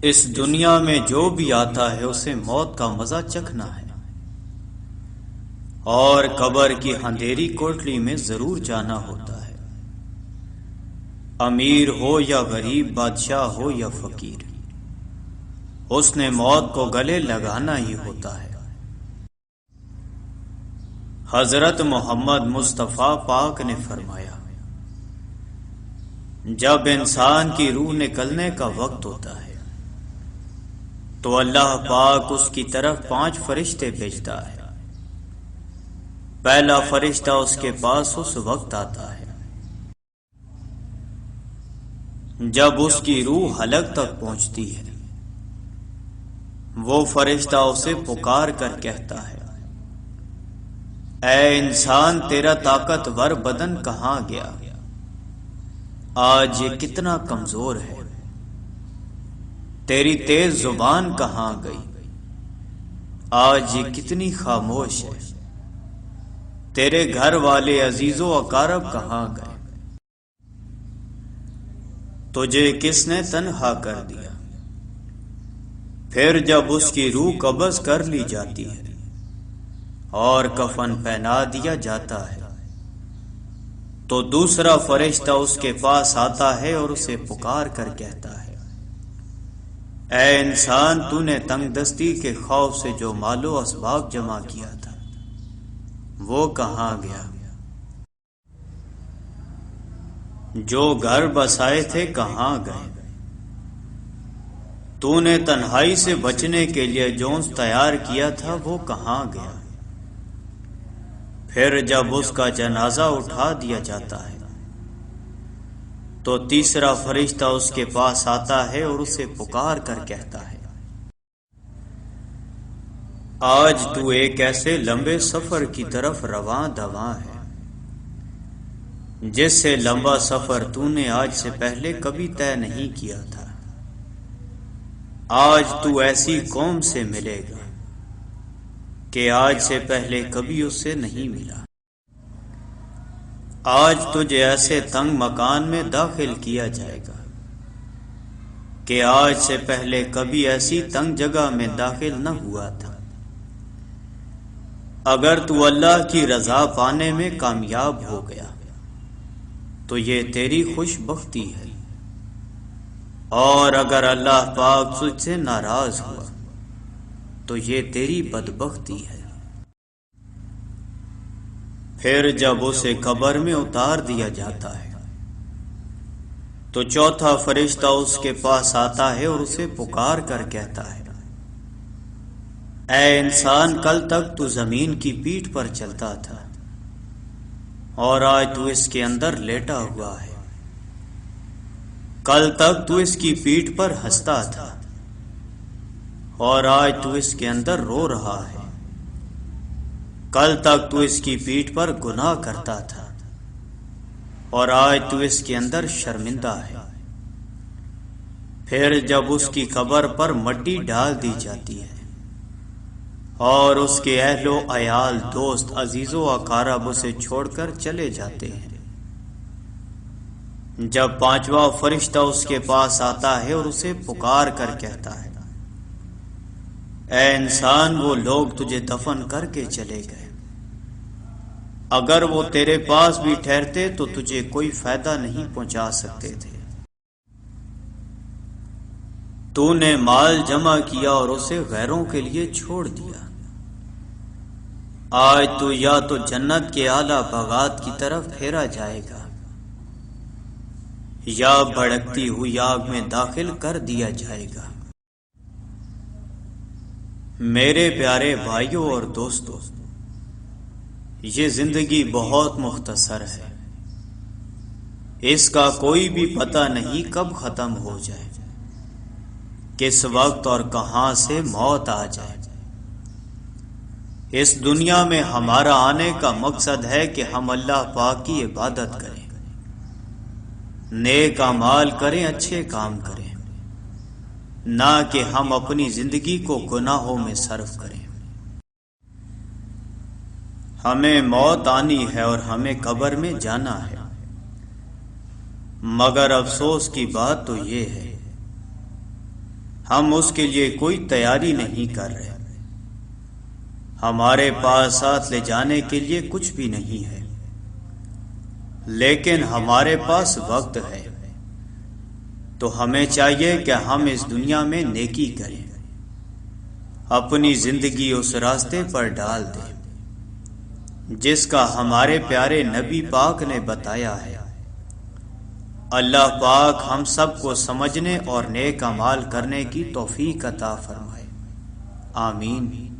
اس دنیا میں جو بھی آتا ہے اسے موت کا مزہ چکھنا ہے، اور قبر کی اندھیری کوٹلی میں ضرور جانا ہوتا ہے۔ امیر ہو یا غریب، بادشاہ ہو یا فقیر، اس نے موت کو گلے لگانا ہی ہوتا ہے۔ حضرت محمد مصطفیٰ پاک نے فرمایا، جب انسان کی روح نکلنے کا وقت ہوتا ہے تو اللہ پاک اس کی طرف 5 فرشتے بھیجتا ہے۔ پہلا فرشتہ اس کے پاس اس وقت آتا ہے جب اس کی روح حلق تک پہنچتی ہے۔ وہ فرشتہ اسے پکار کر کہتا ہے، اے انسان، تیرا طاقتور بدن کہاں گیا؟ آج یہ کتنا کمزور ہے۔ تیری تیز زبان کہاں گئی؟ آج یہ کتنی خاموش ہے۔ تیرے گھر والے عزیز و اقارب کہاں گئے؟ تجھے کس نے تنہا کر دیا؟ پھر جب اس کی روح قبض کر لی جاتی ہے اور کفن پہنا دیا جاتا ہے تو دوسرا فرشتہ اس کے پاس آتا ہے اور اسے پکار کر کہتا ہے، اے انسان، تو نے تنگ دستی کے خوف سے جو مال و اسباب جمع کیا تھا وہ کہاں گیا؟ جو گھر بسائے تھے کہاں گئے؟ تو نے تنہائی سے بچنے کے لیے جونس تیار کیا تھا وہ کہاں گیا؟ پھر جب اس کا جنازہ اٹھا دیا جاتا ہے تو تیسرا فرشتہ اس کے پاس آتا ہے اور اسے پکار کر کہتا ہے، آج تو ایک ایسے لمبے سفر کی طرف رواں دواں ہے جس سے لمبا سفر تو نے آج سے پہلے کبھی طے نہیں کیا تھا۔ آج تو ایسی قوم سے ملے گا کہ آج سے پہلے کبھی اس سے نہیں ملا۔ آج تجھے ایسے تنگ مکان میں داخل کیا جائے گا کہ آج سے پہلے کبھی ایسی تنگ جگہ میں داخل نہ ہوا تھا۔ اگر تو اللہ کی رضا پانے میں کامیاب ہو گیا تو یہ تیری خوش بختی ہے، اور اگر اللہ پاک تجھ سے ناراض ہوا تو یہ تیری بدبختی ہے۔ پھر جب اسے قبر میں اتار دیا جاتا ہے تو چوتھا فرشتہ اس کے پاس آتا ہے اور اسے پکار کر کہتا ہے، اے انسان، کل تک تو زمین کی پیٹھ پر چلتا تھا اور آج تو اس کے اندر لیٹا ہوا ہے۔ کل تک تو اس کی پیٹھ پر ہنستا تھا اور آج تو اس کے اندر رو رہا ہے۔ کل تک تو اس کی پیٹھ پر گناہ کرتا تھا اور آج تو اس کے اندر شرمندہ ہے۔ پھر جب اس کی قبر پر مٹی ڈال دی جاتی ہے اور اس کے اہل و عیال، دوست، عزیز و اقارب اسے چھوڑ کر چلے جاتے ہیں، جب پانچواں فرشتہ اس کے پاس آتا ہے اور اسے پکار کر کہتا ہے، اے انسان، وہ لوگ تجھے دفن کر کے چلے گئے، اگر وہ تیرے پاس بھی ٹھہرتے تو تجھے کوئی فائدہ نہیں پہنچا سکتے تھے۔ تو نے مال جمع کیا اور اسے غیروں کے لیے چھوڑ دیا۔ آج تو یا تو جنت کے اعلیٰ باغات کی طرف پھیرا جائے گا یا بھڑکتی ہوئی آگ میں داخل کر دیا جائے گا۔ میرے پیارے بھائیوں اور دوستوں، یہ زندگی بہت مختصر ہے، اس کا کوئی بھی پتہ نہیں کب ختم ہو جائے، کس وقت اور کہاں سے موت آ جائے۔ اس دنیا میں ہمارا آنے کا مقصد ہے کہ ہم اللہ پاک کی عبادت کریں، نیک اعمال کریں، اچھے کام کریں، نہ کہ ہم اپنی زندگی کو گناہوں میں صرف کریں۔ ہمیں موت آنی ہے اور ہمیں قبر میں جانا ہے، مگر افسوس کی بات تو یہ ہے ہم اس کے لیے کوئی تیاری نہیں کر رہے۔ ہمارے پاس ساتھ لے جانے کے لیے کچھ بھی نہیں ہے، لیکن ہمارے پاس وقت ہے، تو ہمیں چاہیے کہ ہم اس دنیا میں نیکی کریں، اپنی زندگی اس راستے پر ڈال دیں جس کا ہمارے پیارے نبی پاک نے بتایا ہے۔ اللہ پاک ہم سب کو سمجھنے اور نیک اعمال کرنے کی توفیق عطا فرمائے، آمین۔